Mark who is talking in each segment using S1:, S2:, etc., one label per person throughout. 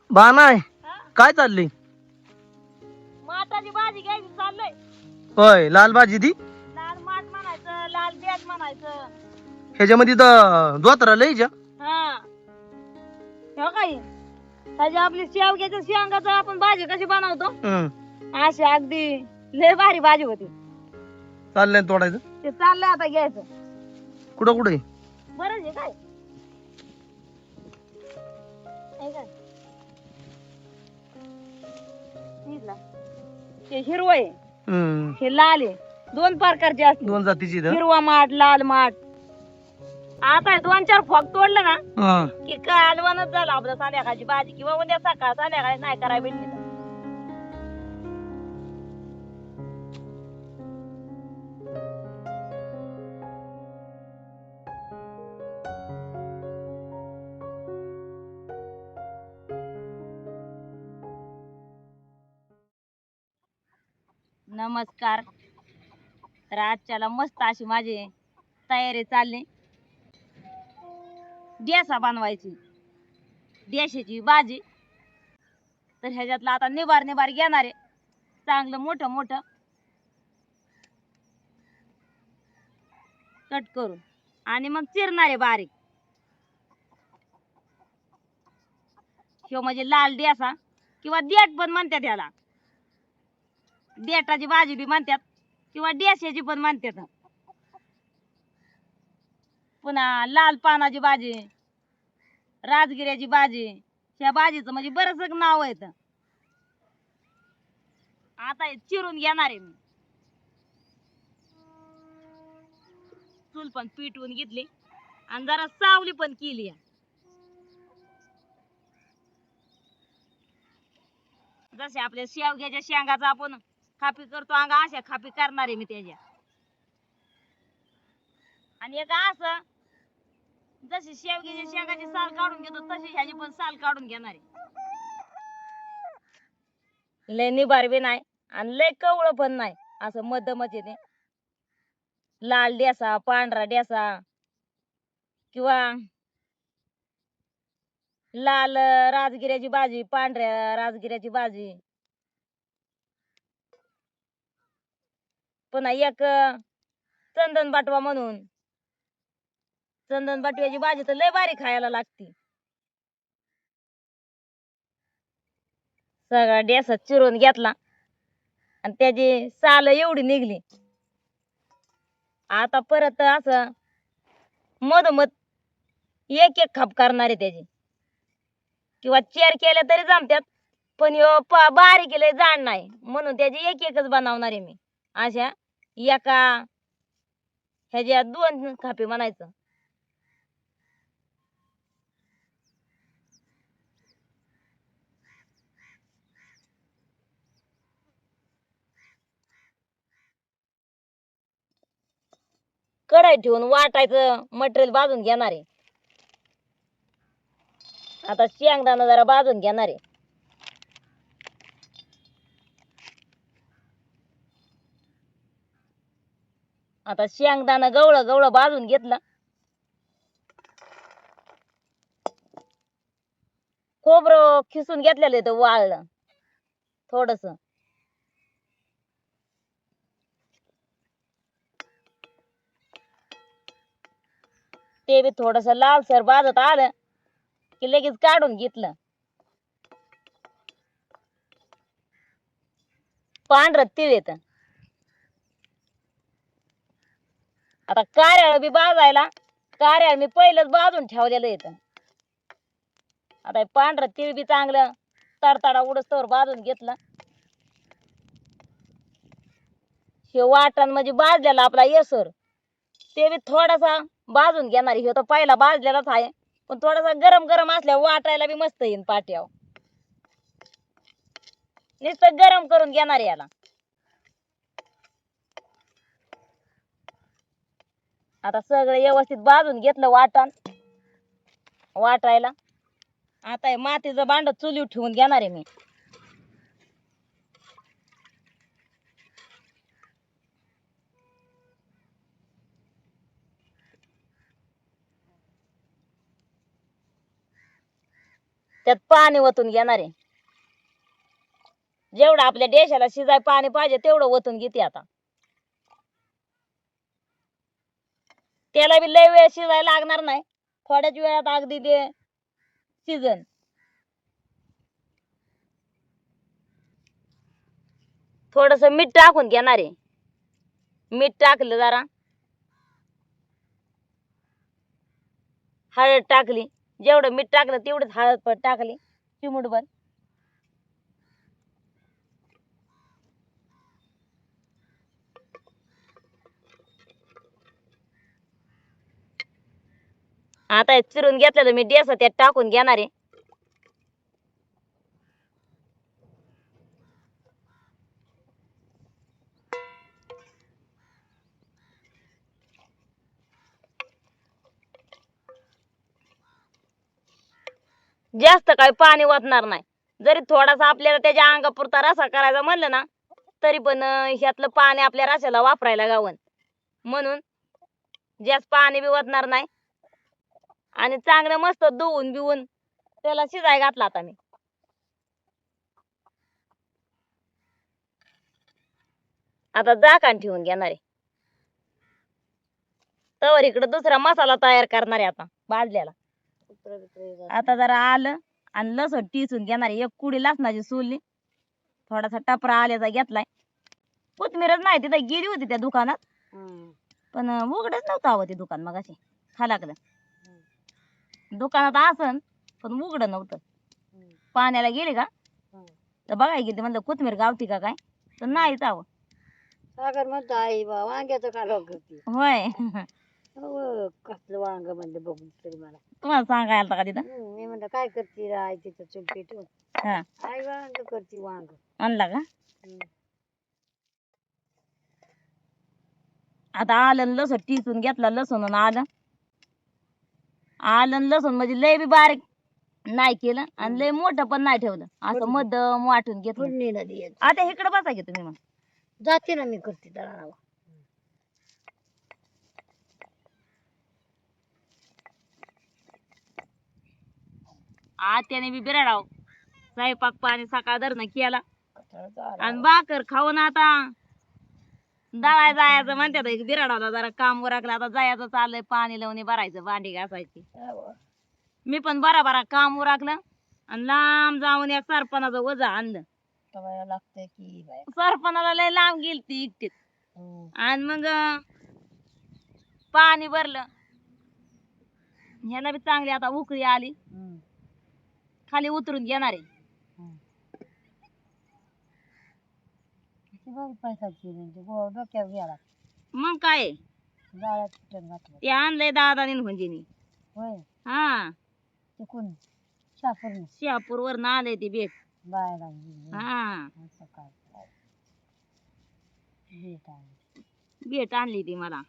S1: बा नाही
S2: हा?
S1: काय चाललंय?
S2: माठाची भाजी घ्यायची चाललंय.
S1: होय लाल भाजी ती
S2: लाल माठ म्हणायचं, लाल बॅग म्हणायचं.
S1: ह्याच्यामध्ये तर दोतरा लईच्या
S2: हा हो काही त्याची आपली शेवग्याच्या शेंगाचं आपण भाजी कशी बनवतो अशी अगदी लय भारी भाजी होती.
S1: चाललंय तोडायचं.
S2: ते चाललंय आता घ्यायचं.
S1: कुठं कुठे
S2: बरंच आहे काय हे काय? इथला. हे हिरवं आहे हे लाल आहे. दोन प्रकारचे असते.
S1: दोन जातीची इथं.
S2: हिरवा माठ लाल माठ. आता 2-4 फॉग तोडलं ना की कालवणच झालं आपलं संध्याकाळची भाजी किंवा उद्या सकाळ संध्याकाळी नाही करायला भेटली तर. नमस्कार. तर आजच्याला मस्त अशी माझी तयारी चालली. डेसा बनवायची, डेशाची भाजी. तर ह्याच्यातलं आता निबार निबार घेणार आहे चांगलं मोठं मोठं कट करून आणि मग चिरणार आहे बारीक. ह्यो म्हणजे लाल डेसा किंवा देठ पण म्हणतात याला. देठाची भाजी बी म्हणतात किंवा डेशाची पण म्हणतात. पुन्हा लाल पानाची भाजी, राजगिऱ्याची भाजी. ह्या भाजीचं म्हणजे बरंच नाव आहे. आता हे चिरून घेणार आहे मी. चूल पण पिटवून घेतली आणि जरा सावली पण केली. जसे आपल्या शेवग्याच्या शेंगाचा आपण खापी करतो अंगा अशा खापी करणार आहे मी त्याच्या. आणि एक असं जशी शेवग्याच्या शेंगाची साल काढून घेतो तशी ह्याची पण साल काढून घेणार आहे. लय निबार बी नाही आणि लय कवळं पण नाही असं मध्यमच येते. लाल डेसा पांढरा डेसा किंवा लाल राजगिऱ्याची भाजी पांढऱ्या राजगिऱ्याची भाजी. पुन्हा एक चंदन बाटवा म्हणून चंदन बाटव्याची भाजी तर लय भारी खायला लागते. सगळा डेसा चिरून घेतला आणि त्याची साल एवढी निघली. आता परत असं मधोमध एक एक खाप करणार आहे त्याची किंवा 4 केल्या तरी जमत्यात. पण बारीक लय जाड नाही म्हणून त्याची एक एकच बनवणार आहे मी. अशा एका ह्याच्या 2 खापे म्हणायचं. कढई ठेवून वाटायचं मटेरियल भाजून घेणार आहे. आता शेंगदाणा जरा भाजून घेणार आहे. आता शेंगदाणा गवळं गवळं भाजून घेतलं. खोबरं खिसून घेतलेलं आहे वाळलं थोडस. ते बी थोडस लालसर भाजत आलं की लगेच काढून घेतलं. पांढरं तीळ येतं. आता कार्याळ बी भाजायला कार्याळ मी पहिलंच भाजून ठेवलेलं येतं. आता पांढरं तीळ बी चांगलं तडतडा उडस्तवर भाजून घेतलं. हे वाटण म्हणजे भाजलेला आपला येसर ते बी थोडासा भाजून घेणार. हे तर पहिला भाजलेलाच आहे पण थोडासा गरम गरम असल्यावर वाटायला बी मस्त येईन पाट्यावर. नुसतं गरम करून घेणार याला. आता सगळं व्यवस्थित भाजून घेतलं वाटण वाटायला. आता हे मातीचं भांड चुलीवर ठेवून घेणार आहे मी. त्यात पाणी ओतून घेणार आहे. जेवढं आपल्या देशाला शिजाय पाणी पाहिजे तेवढं ओतून घेते आता. त्याला बी लय वेळ शिजायला लागणार नाही, थोड्याच वेळात अगदी ते शिजन. थोडस मीठ टाकून घेणार आहे. मीठ टाकलं जरा, हळद टाकली, जेवढं मीठ टाकलं तेवढंच हळद पण टाकली चिमूटभर. आता हे चिरून घेतलेलं मी देस त्यात टाकून घेणार आहे. जास्त काही पाणी वाटणार नाही. जरी थोडासा आपल्याला त्याच्या अंगापुरता रसा करायचा म्हणलं ना तरी पण ह्यातलं पाणी आपल्या रसाला वापरायला गावं. म्हणून जास्त पाणी बी वाटणार नाही. आणि चांगलं मस्त धुवून बिवून त्याला शिजाय घातला आता मी. आता झाकण ठेवून घेणार आहे. तवर इकडे दुसरा मसाला तयार करणार आहे आता भाजल्याला. आता जरा आलं आणि लसूण टिचून घेणार आहे. एक कुडी लसणाची सोलली, थोडासा टपरा आल्याचा घेतलाय. कोथमीरच नाही, तिथं गेली होती त्या दुकानात पण उघडच नव्हतं हवं ते दुकान. मग अशी खालाकलं दुकानात आसन पण उघड नव्हतं. पाण्याला गेले का तर बघाय गेली, म्हणलं कोथमीर गावती का काय, तर नाहीच हवं.
S3: सागर म्हणतो आई बा वांग्याचं कालव करते.
S2: होय.
S3: कसलं वांग म्हणलं बघून तरी मला.
S2: तुम्हाला सांगायला आलता का तिथं?
S3: मी म्हणलं काय करते आई तिथं चूल पेटून.
S2: हा,
S3: आई वांग करते वांग.
S2: आणला का? आता आलं आणि लसूण टिचून घेतला. लसूण आणि आलं, आलं आणि लसूण म्हणजे लय बी बारीक नाही केलं आणि लय मोठं पण नाही ठेवलं, असं मध्यम वाटून घेतलं.
S3: फोडणीला द्यायचं.
S2: आता इकडे बसा की तुम्ही. मग
S3: जाते ना मी करते दळावा.
S2: आत्याने बी बिराडाव स्वयंपाक पाणी सकाळ धरणं केला आणि भाकर खाऊन आता दळाय जायचं म्हणतात. बिराडावला जरा काम उरकलं, आता जायचं चाललंय. पाणी लावून भरायचं, भांडी घासायची. मी पण बरा काम उरकलं आणि लांब जाऊन एक सरपणाचं वजा आणलं.
S3: लागतंय की बाय.
S2: सरपणाला लय लांब गेली ती एकटीच. आणि मग पाणी भरलं. ह्याला बी चांगली आता उकळी आली, खाली उतरून घेणार आहे.
S3: डोक्यावर गेला
S2: मग काय
S3: जाळ्यात पिठण घातलं.
S2: ते आणलंय दादाने म्हणजे.
S3: होय
S2: हा,
S3: ते कोण शापूर
S2: शहापूर वर आलंय ते बेट.
S3: बायला
S2: हा,
S3: असं काय भेट आहे.
S2: बेट आणली ती मला.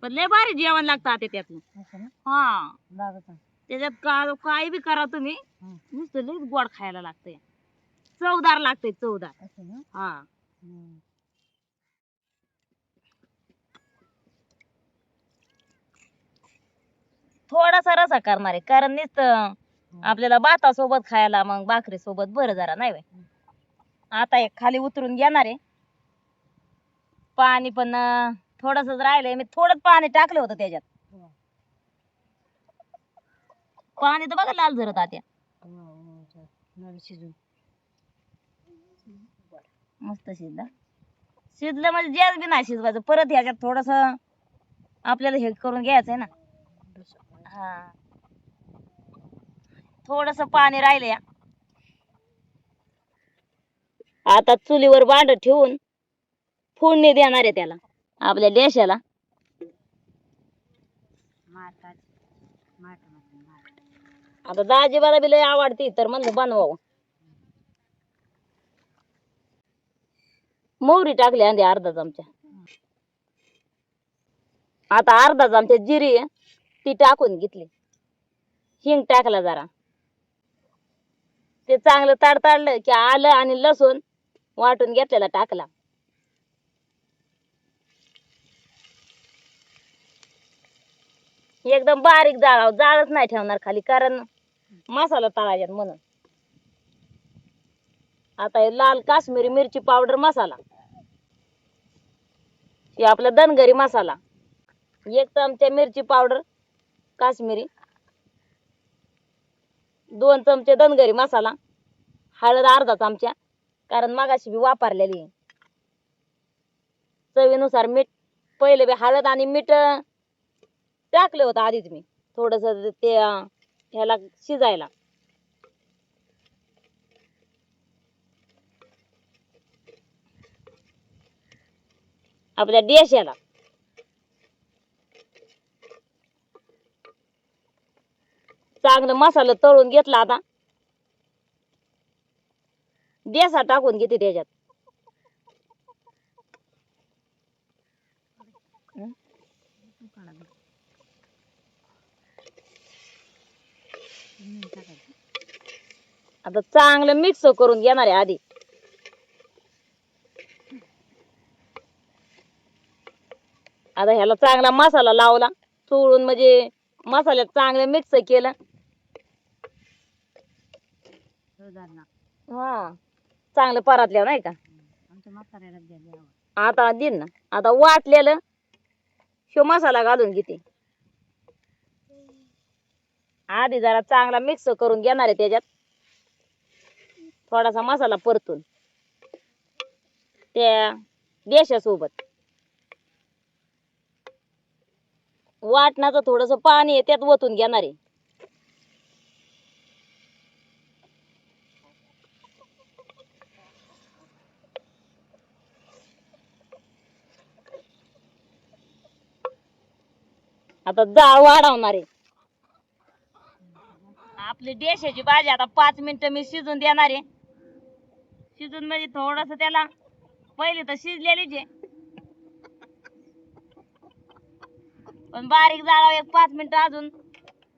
S2: पण लय भारी जेवण लागतं आता त्यातलं.
S3: असं ना
S2: हा,
S3: लागत
S2: त्याच्यात काही बी करा तुम्ही, नुसतं लयच गोड खायला लागतंय. चवदार लागतंय, चवदार.
S3: असं ना.
S2: हा, थोडासा रसा करणार आहे, कारण नुसतं आपल्याला भातासोबत खायला मग भाकरी सोबत बरं जरा नाही व्हय. आता एक खाली उतरून घेणार आहे. पाणी पण थोडंसंच राहिलंय, मी थोडंच पाणी टाकलं होतं त्याच्यात. पाणी तर बघा लाल झरत आत्या.
S3: शिजून
S2: मस्त शिजलं. शिजलं म्हणजे जास्त बी नाही शिजवायचं. परत ह्याच्यात थोडस आपल्याला हे करून घ्यायचंय ना. हा, थोडस पाणी राहिलंय. आता चुलीवर भांड ठेवून फोडणी देणार आहे त्याला, आपल्या देशाला. आता दाजीबाला बी लय आवडती तर म्हणलं बनवावं. मोहरी टाकली अंधी अर्धा चमचा. आता अर्धा चमचा जिरी आहे ती टाकून घेतली. हिंग टाकला जरा. ते चांगलं तडतडलं की आलं आणि लसूण वाटून घेतलेला टाकला. एकदम बारीक जाळाव, जाळच नाही ठेवणार खाली, कारण मसाला तळायच्यात म्हणून. आता हे लाल काश्मीरी मिरची पावडर मसाला, हे आपला धनगरी मसाला, 1 चमचा मिरची पावडर काश्मीरी, 2 चमचे धनगरी मसाला, हळद अर्धा चमचा, कारण मगाशी मी वापरलेली आहे. चवीनुसार मीठ, पहिले बी हळद आणि मीठ टाकलं होतं आधीच मी थोडस ते ह्याला शिजायला. आपल्या देशाला चांगलं मसाला तळून घेतला. आता देसा टाकून घेते त्याच्यात. आता चांगलं मिक्स करून घेणार आहे आधी. आता ह्याला चांगला मसाला लावला चोळून, म्हणजे मसाल्यात चांगलं मिक्स केलं. हा चांगलं परतल्या नाही का. आता दिन ना, आता वाटलेलं शो मसाला घालून घेते. आधी जरा चांगला मिक्स करून घेणार आहे त्याच्यात, थोडासा मसाला परतून त्या देशासोबत. वाटणाचं थोडस पाणी आहे त्यात ओतून घेणार आहे. आता जाळ वाढवणार आहे. आपली देशाची भाजी आता 5 मिनिटं मी शिजून देणार आहे. शिजून म्हणजे थोडस त्याला, पहिले तर शिजलेलीच आहे, पण बारीक जाळावर 1 5 मिनिटं अजून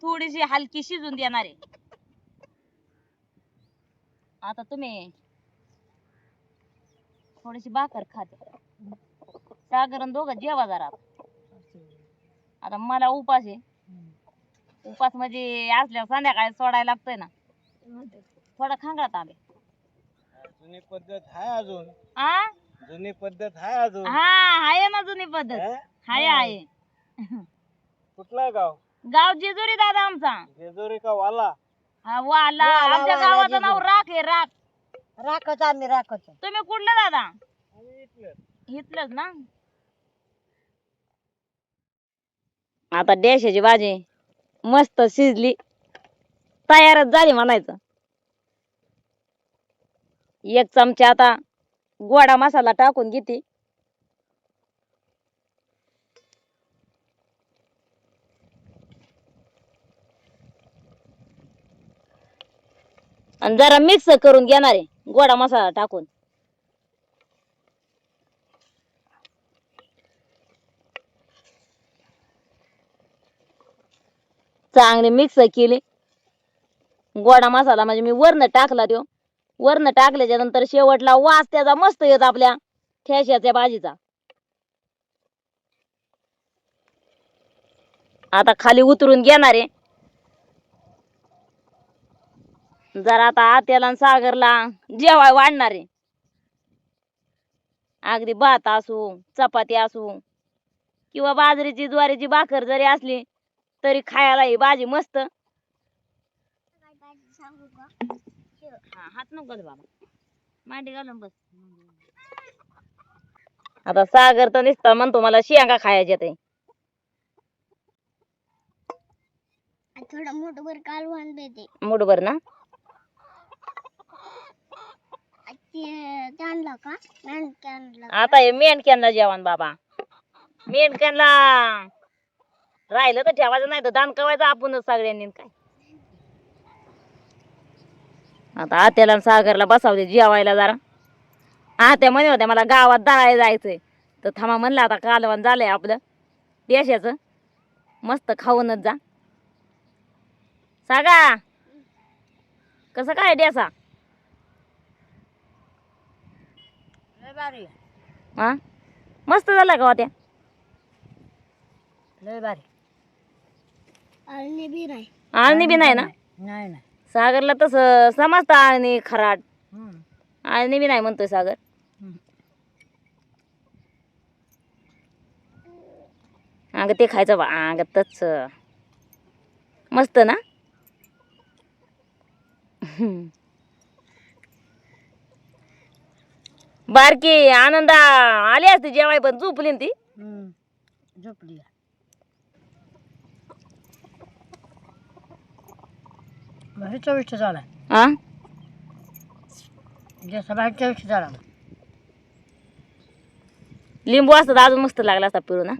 S2: थोडीशी हलकी शिजून देणार आहे. आता तुम्ही थोडीशी भाकर खाते, सागरण दोघं जेवा जरा. आता मला उपास आहे. उपास म्हणजे असल्यावर संध्याकाळी सोडायला लागतोय ना, थोडा खांगळात आले.
S1: जुनी पद्धत आहे अजून.
S2: आ
S1: जुनी पद्धत आहे अजून.
S2: हा आहे ना जुनी पद्धत. आहे.
S1: कुठला गाव?
S2: गाव जेजुरी दादा आमचा.
S1: जेजुरी का वाला?
S2: हा वाला. आमच्या गावाचं नाव राख आहे, राख.
S3: राखच आम्ही राखच.
S2: तुम्ही कुठलं दादा? इथलंच ना. आता देशाची भाजी मस्त शिजली, तयारच झाली म्हणायचं. 1 चमचा आता गोडा मसाला टाकून घेते. आणि जरा मिक्स करून घेणार आहे गोडा मसाला टाकून. चांगले मिक्स केले. गोडा मसाला म्हणजे मी वरनं टाकला, तो वरनं टाकल्याच्या नंतर शेवटला वास त्याचा मस्त येत आपल्या ठेशाच्या भाजीचा. आता खाली उतरून घेणार आहे. जरा आता आत्याला आणि सागरला जेवाय वाढणार आहे. अगदी भात असू, चपाती असू किंवा बाजरीची ज्वारीची भाकर जरी असली तरी खायला ही भाजी मस्त. हात नको बाबा, मांडी घालून बस. आता सागर तर नुसता म्हणतो मला शेंगा खायच्या ते.
S3: थोडा मुठभर कालवण देते.
S2: मुठभर ना. आता हे मेंढक्यांना जेवण बाबा. मेंढक्यांना राहिलं तर ठेवायचं, नाही तर दान कवायचं आपणच सगळ्यांनी. काय आता आत्याला सागरला बसावते जेवायला. जरा आत्या म्हणे होत्या मला गावात दळायला जायचंय, तर थांबा म्हणलं आता कालवण झालंय आपलं देशाचं, मस्त खाऊनच जा. सागा कसं काय देसा? हा मस्त झालं का होत्या?
S3: लय भारी. आळणी बी नाही.
S2: आळणी बी नाही ना.
S3: नाही नाही.
S2: सागरला तसं समजतं आळणी खराट.
S3: हम्म.
S2: आळणी बी नाही म्हणतोय सागर.
S3: हम्म.
S2: अगं ते खायचं बा अगं तच मस्त ना. बारकी आनंदा आली असती जेवाय पण झोपली ना ती.
S3: झोपली. भारी चविष्ट झाला.
S2: हा
S3: जसा भारी चविष्ट झाला.
S2: लिंबू असतं तर अजून मस्त लागला असता पिळून ना.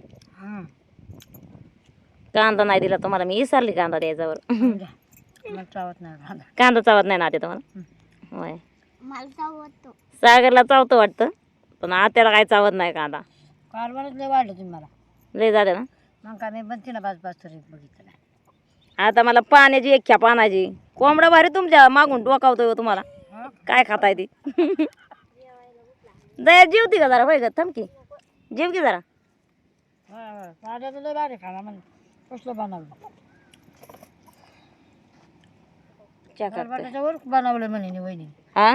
S2: कांदा नाही दिला तुम्हाला मी विसरली कांदा द्यायच्यावर.
S3: मला चावत नाही कांदा.
S2: कांदा चावत नाही ना आता तुम्हाला. होय
S3: मला चावतो.
S2: सागरला चावतं वाटतं पण आत्याला काय चावत नाही कांदा.
S3: कालवणच लय वाढलं तुम्ही मला.
S2: लय झालं ना.
S3: मग काय मी बनते ना बाज तरी बघितलं नाही.
S2: आता मला पाण्याची एक ख्या पानाची कोंबडा भारी तुमच्या मागून डोकावतोय हो तुम्हाला. काय खाताय ती. दया जेवती का जरा होय ग थमकी जेव की जरा.
S3: पाण्याचं लय भारी खाला म्हणजे कसलं बनवलं. बरबटाच्या वर बनवलं म्हणे वहिनी.
S2: हा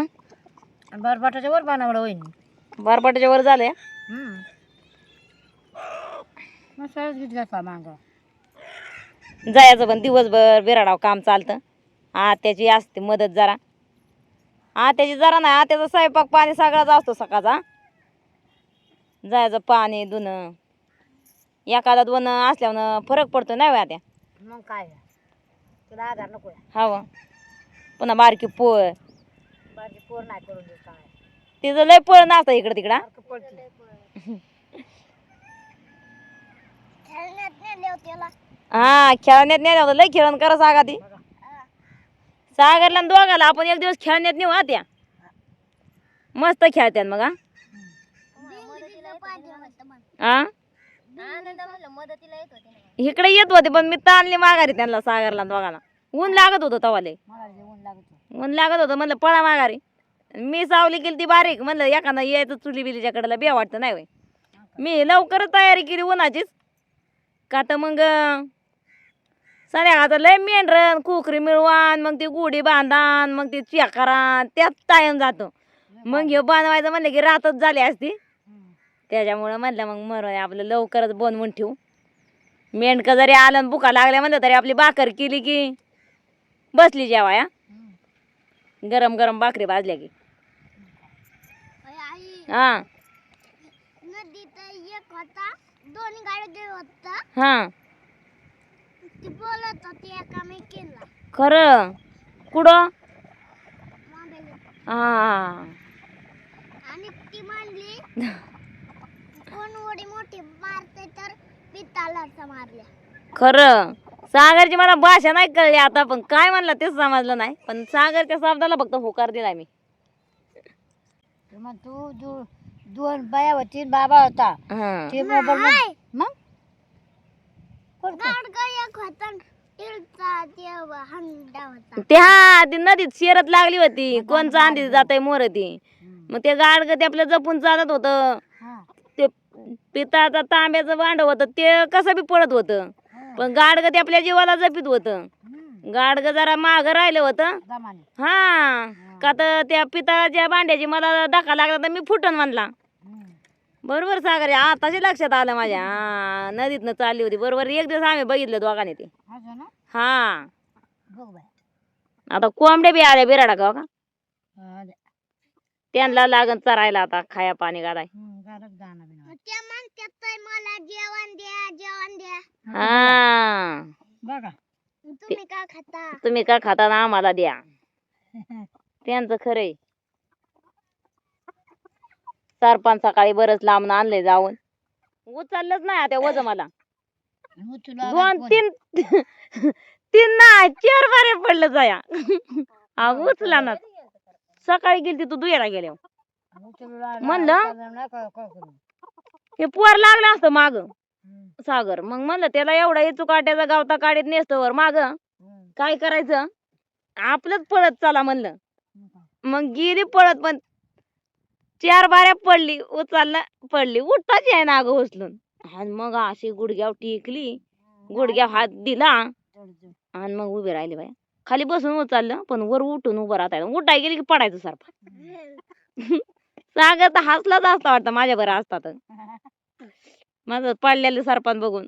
S3: बरबटाच्या वर बनवलं वहिनी.
S2: बारपाटाच्या वर झालंय.
S3: मग सरस गीत घातला मागं.
S2: जायचं पण दिवसभर बिराडाव काम चालतं. आत्याची असते मदत जरा. आत्याची जरा नाही आत्याचा स्वयंपाक पाणी सगळाच असतो सकाळचा. जायचं पाणी धुणं एखादा दोन असल्यावर फरक पडतो नाही आत्या.
S3: मग काय तुला आधार नको.
S2: हवं पुन्हा बारकी पोळ
S3: माझी पोर नाही करून देत काय.
S2: तिचं लय पळ नसतं इकडं तिकडं. हा खेळण्यात नाही नव्हतं लय खेळून करा सागा ती. सागरला दोघाला आपण एक दिवस खेळण्यात नेऊ आत्या मस्त खेळत्यात मग. हा इकडे येत होते पण मी ताणली माघारी त्यांना सागरला दोघाला. ऊन लागत होतं तवाले. ऊन लागत होतं म्हणलं पळा माघारी. मी सावली केली ती बारीक म्हणलं एखादा यायचं चुली बिलीच्या कडेला बे वाटतं नाही होय. मी लवकरच तयारी केली उन्हाचीच का तर मग संध्याकाळचं लय मेंढरण कुकरी मिळवान मग ती गुढी बांधान मग ती चिया त्यात टाइम जातो. मग हे बनवायचं म्हणलं की रातच झाली असती. त्याच्यामुळं म्हणलं मग मर आपलं लवकरच बनवून ठेवू. मेंढकं जरी आलं बुका लागल्या म्हणलं तरी आपली भाकर केली की बसली जेवाया. गरम गरम भाकरी भाजल्या की. हा
S3: एक होता दोन्ही गाडी होता.
S2: हा
S3: ती बोलत होती एकामेकीला.
S2: खरं कुठं. हा
S3: आणि ती म्हणली कोण उडी मोठी मारते तर पिताला मारल्या. खरं
S2: सागरची मला भाषा नाही कळली आता पण काय म्हणलं तेच समजलं नाही पण सागरच्या शब्दाला फक्त होकार दिला मी.
S3: मग तू दोन बाया होती बाबा होता.
S2: हा.
S3: ते मग
S2: ते हा ती नदीत शेरत लागली होती कोण चांदी जाते मोर ती. मग ते गाडग ते आपलं जपून चालत होतं. ते पिताचं तांब्याचं भांड होतं ते कसं बी पडत होतं पण गाडग ते आपल्या जीवाला जपीत होतं. गाडग जरा माग राहिलं होतं. हा का तर त्या पिताच्या भांड्याची मला धक्का लागला तर मी फुटन म्हणला. बरोबर सागर आताशी लक्षात आलं माझ्या. हा नदीतनं चालली होती बरोबर एक दिवस आम्ही बघितलं दोघांनी ते. हा आता कोंबडे बी आले बिराडा गाव का त्यांना लागन चरायला आता खाया पाणी घालाय. हा तुम्ही का खाता ना आम्हाला द्या. त्यांचं खरंय. सरपंच सकाळी बरंच लांब आणले जाऊन उचललंच नाही आता वज मला. दोन तीन तीन नाही 4 बारे पडलं जाया. उचला ना सकाळी गेली तू दुयाला गेल्या म्हणलं हे पोर लागलं असतं माग सागर. मग म्हणलं त्याला एवढा इचू काट्याचा गावता काढीत नेसतोवर माग काय करायचं आपलंच पळत चला म्हणलं. मग गेली पळत पण 4 बाऱ्या पडली उचलला पडली उठताच आहे ना अगं उचलून. आणि मग अशी गुडघ्यावर टेकली गुडघ्या हात दिला आणि मग उभे राहिले बाया. खाली बसून उचललं पण वर उठून उभं राहता उठाय गेली की पडायचं सरपा. सागर तर हसलाच असता वाटतं माझ्या बरं असता तर. माझं पडलेलं सरपण बघून